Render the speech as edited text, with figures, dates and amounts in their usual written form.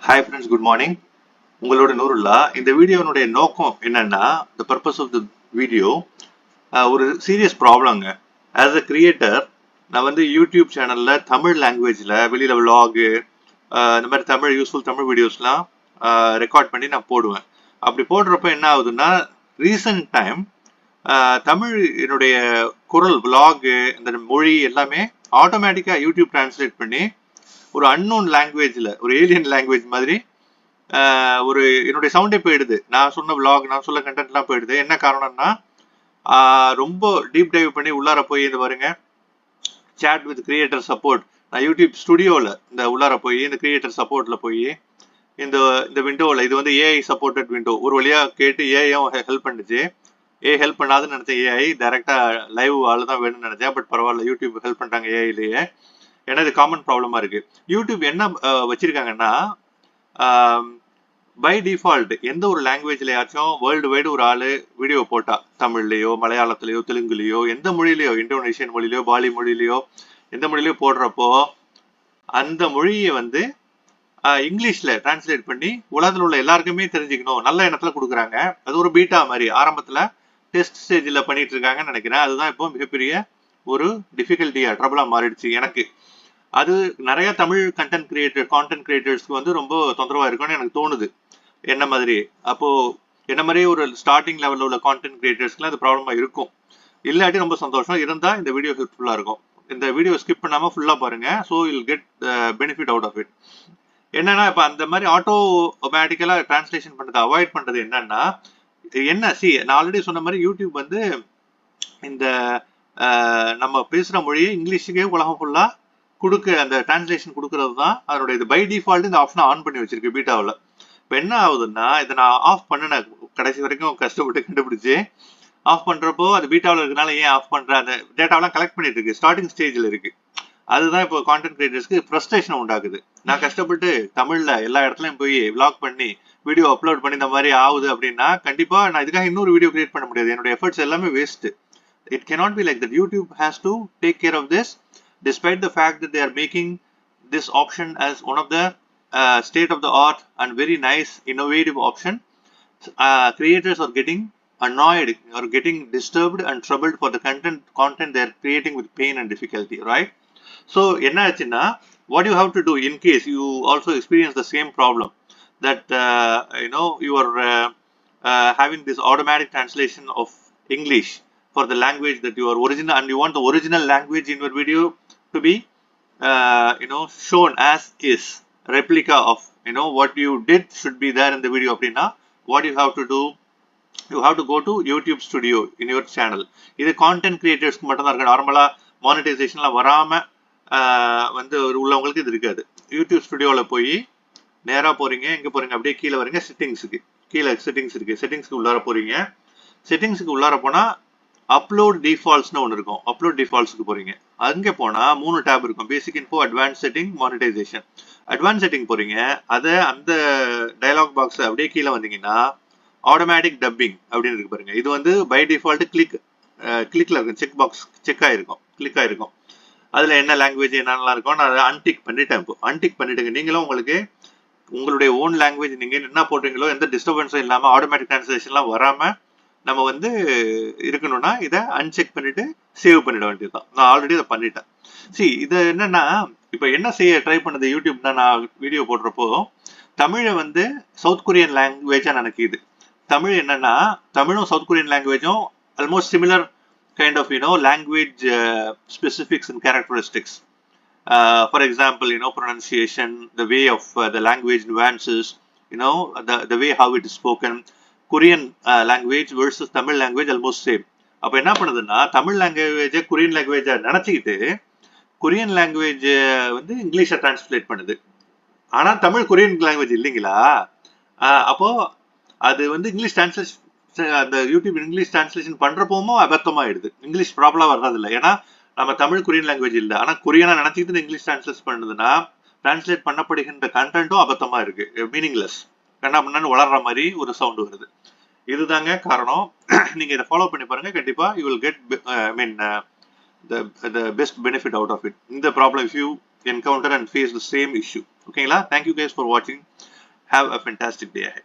Hi friends, good morning. உங்களோட நூருல்லா. இந்த வீடியோனுடைய நோக்கம் என்னன்னா, the purpose of the video ஒரு சீரியஸ் ப்ராப்ளங்க. ஆஸ் அ கிரியேட்டர் நான் வந்து யூடியூப் சேனல்ல தமிழ் லாங்குவேஜ்ல வெளியில விலாகு இந்த மாதிரி தமிழ் யூஸ்ஃபுல் தமிழ் வீடியோஸ்லாம் ரெக்கார்ட் பண்ணி நான் போடுவேன். அப்படி போடுறப்ப என்ன ஆகுதுன்னா, ரீசன்ட் டைம் தமிழ் என்னுடைய குரல் விலாகு இந்த மொழி எல்லாமே ஆட்டோமேட்டிக்கா யூடியூப் டிரான்ஸ்லேட் பண்ணி ஒரு அன்னோன் லாங்குவேஜ்ல ஒரு ஏலியன் லாங்குவேஜ் மாதிரி ஒரு என்னுடைய சவுண்டே போயிடுது. நான் சொன்ன விலாக் நான் சொல்ல கண்டென்ட்லாம் போயிடுது. என்ன காரணம்னா ரொம்ப டீப் டைவ் பண்ணி உள்ளார போய் இந்த பாருங்க சேட் வித் கிரியேட்டர் சப்போர்ட். நான் யூடியூப் ஸ்டுடியோவில் இந்த உள்ளார போய் இந்த கிரியேட்டர் சப்போர்ட்ல போய் இந்த இந்த விண்டோவில் இது வந்து ஏஐ சப்போர்ட்டட் விண்டோ ஒரு வழியா கேட்டு ஏஐயும் ஹெல்ப் பண்ணுச்சு. ஹெல்ப் பண்ணாதுன்னு நினைச்சேன். ஏஐ டைரக்டா லைவ் ஆள் தான் வேணும்னு நினைச்சேன். பட் பரவாயில்ல, யூடியூப் ஹெல்ப் பண்ணிட்டாங்க ஏஐலேயே. ஏன்னா இது காமன் ப்ராப்ளமா இருக்கு. யூடியூப் என்ன வச்சிருக்காங்கன்னா, பை டிஃபால்ட் எந்த ஒரு லாங்குவேஜ்லயாச்சும் வேர்ல்டு வைடு ஒரு ஆளு வீடியோ போட்டா, தமிழ்லயோ மலையாளத்திலயோ தெலுங்குலயோ எந்த மொழியிலயோ இந்தோனேஷியன் மொழியிலயோ பாலி மொழியிலயோ எந்த மொழியிலயோ போடுறப்போ அந்த மொழியை வந்து இங்கிலீஷ்ல டிரான்ஸ்லேட் பண்ணி உலகத்தில் உள்ள எல்லாருக்குமே தெரிஞ்சுக்கணும் நல்ல எண்ணத்துல கொடுக்குறாங்க. அது ஒரு பீட்டா மாதிரி ஆரம்பத்துல டெஸ்ட் ஸ்டேஜ்ல பண்ணிட்டு இருக்காங்கன்னு நினைக்கிறேன். அதுதான் இப்போ மிகப்பெரிய ஒரு டிஃபிகல்ட்டியா ட்ரபிளா மாறிடுச்சு எனக்கு. அது நிறைய தமிழ் கான்டென்ட் கிரியேட்டர்ஸ்க்கு வந்து ரொம்ப தொந்தரவா இருக்கும்னு எனக்கு தோணுது. என்ன மாதிரி அப்போ என்ன மாதிரி ஒரு ஸ்டார்டிங் லெவல்ல உள்ள கான்டென்ட் கிரியேட்டர்ஸ்க்குலாம் அது ப்ராப்ளமா இருக்கும். இல்லாட்டி ரொம்ப சந்தோஷம். இருந்தா இந்த வீடியோ ஹெல்ப்ஃபுல்லா இருக்கும். இந்த வீடியோ ஸ்கிப் பண்ணாம ஃபுல்லா பாருங்க. So you'll get benefit out of it. என்னன்னா இப்ப அந்த மாதிரி ஆட்டோமேட்டிக்கலா டிரான்ஸ்லேஷன் பண்றது அவாய்ட் பண்றது என்னன்னா, என்ன நான் ஆல்ரெடி சொன்ன மாதிரி யூடியூப் வந்து இந்த நம்ம பேசுற மொழியை இங்கிலீஷுக்கே உலகம் ஃபுல்லா கொடுக்க அந்த டிரான்ஸ்லேஷன் கொடுக்கறது தான் அதனுடைய இது. பை டிஃபால்ட் இந்த ஆப்ஷனை ஆன் பண்ணி வச்சிருக்கு பீட்டாவில். இப்போ என்ன ஆகுதுன்னா, இதை நான் ஆஃப் பண்ணினேன் கடைசி வரைக்கும் கஷ்டப்பட்டு கண்டுபிடிச்சு ஆஃப் பண்றப்போ அது பீட்டாவில் இருக்கனால ஏன் ஆஃப் பண்ற அந்த டேட்டாவெல்லாம் கலெக்ட் பண்ணிட்டு இருக்கு, ஸ்டார்டிங் ஸ்டேஜில் இருக்கு. அதுதான் இப்போ கான்டென்ட் கிரியேட்டர்ஸ்க்கு ஃப்ரஸ்ட்ரேஷன் உண்டாக்குது. நான் கஷ்டப்பட்டு தமிழ்ல எல்லா இடத்துலயும் போய் விளாக் பண்ணி வீடியோ அப்லோட் பண்ணி இந்த மாதிரி ஆகுது அப்படின்னா கண்டிப்பா நான் இதுக்காக இன்னொரு வீடியோ கிரியேட் பண்ண முடியாது. என்னோட எஃபர்ட்ஸ் எல்லாமே waste. It cannot be like that. YouTube has to take care of this, despite the fact that they are making this option as one of the state of the art and very nice innovative option. Creators are getting annoyed or getting disturbed and troubled for the content they are creating with pain and difficulty, right? So enna achina, what you have to do in case you also experience the same problem, that you are having this automatic translation of English for the language that you are original, and you want the original language in your video to be shown as is replica of what you did should be there in the video அப்படின்னா what you have to do, you have to go to YouTube studio in your channel. இது content கிரியேட்டர்ஸ்க்கு மட்டும் தான் இருக்கு. நார்மலா மானிட்டைசேஷன்லாம் வராம வந்து உள்ளவங்களுக்கு இது இருக்காது. யூடியூப் ஸ்டுடியோவில் போய் நேராக போறீங்க. எங்கே போறீங்க, அப்படியே கீழே வரீங்க. கீழே செட்டிங்ஸ் இருக்கு. செட்டிங்ஸ்க்கு உள்ளார போறீங்க. செட்டிங்ஸ்க்கு உள்ளார போனா அப்லோட் டிஃபால்ட்ஸ்னு ஒன்று இருக்கும். அப்லோட் டிஃபால்ட்ஸ்க்கு போறீங்க. அங்கே போனா 3 டேப் இருக்கும். Basic info, advance setting, monetization. Advance setting போறீங்க. அதை அந்த டயலாக் பாக்ஸ் அப்படியே கீழே வந்தீங்கன்னா ஆட்டோமேட்டிக் டப்பிங் அப்படின்னு இருக்கு பாருங்க. இது வந்து பை டிஃபால்ட் கிளிக்ல இருக்கும். செக் பாக்ஸ் கிளிக் ஆயிருக்கும். அதுல என்ன லாங்குவேஜ் என்னென்னலாம் இருக்கும் நான் அதை அன்டிக் பண்ணிட்டேன். இப்போ அன்டிக் பண்ணிட்டுங்க. நீங்களும் உங்களுடைய ஓன் லாங்குவேஜ் நீங்க என்ன போடுறீங்களோ எந்த டிஸ்டர்பன்ஸும் இல்லாம ஆட்டோமேட்டிக் டிரான்ஸ்லேஷன்லாம் வராம நம்ம வந்து இருக்கணும்னா இதை அன்செக் பண்ணிட்டு சேவ் பண்ணிட வேண்டியதுதான். நான் ஆல்ரெடி அதை பண்ணிட்டேன். இது என்னன்னா, இப்ப என்ன செய்ய ட்ரை பண்ணது யூடியூப்னா, நான் வீடியோ போடுறப்போ தமிழை வந்து சவுத் கொரியன் லாங்குவேஜா நினைக்குது. தமிழ் என்னன்னா, தமிழும் சவுத் கொரியன் லாங்குவேஜும் almost similar kind of language specifics and characteristics. For example, pronunciation, the way of the language nuances, the way how it is spoken. Korean language versus Tamil language almost same. அப்போ என்ன பண்ணுதுன்னா, தமிழ் லாங்குவேஜை Korean லாங்குவேஜை நினச்சிக்கிட்டு Korean language வந்து இங்கிலீஷை translate பண்ணுது. ஆனால் தமிழ் கொரியன் லாங்குவேஜ் இல்லைங்களா? அப்போ அது வந்து இங்கிலீஷ் டிரான்ஸ்லேஷன், அந்த யூடியூப் இங்கிலீஷ் டிரான்ஸ்லேஷன் பண்ணுறப்போமோ அபத்தமாயிடுது. இங்கிலீஷ் ப்ராப்ளம் வர்றதில்லை. ஏன்னா நம்ம தமிழ் கொரியன் லாங்குவேஜ் இல்லை. ஆனால் கொரியனா நினச்சிக்கிட்டு இங்கிலீஷ் டிரான்ஸ்லேட் பண்ணுதுன்னா டிரான்ஸ்லேட் பண்ணப்படுகின்ற கண்டென்ட்டும் அபத்தமாக இருக்கு, மீனிங்லெஸ். கண்ணா பண்ணு வளர்ற மாதிரி ஒரு சவுண்ட் வருது. இதுதாங்க காரணம். நீங்க இதை ஃபாலோ பண்ணி பாருங்க. கண்டிப்பா you will get the best benefit out of it. இந்த problem if you encounter and face the same issue. ஓகேங்களா? Thank you guys for watching. Have a fantastic day ahead.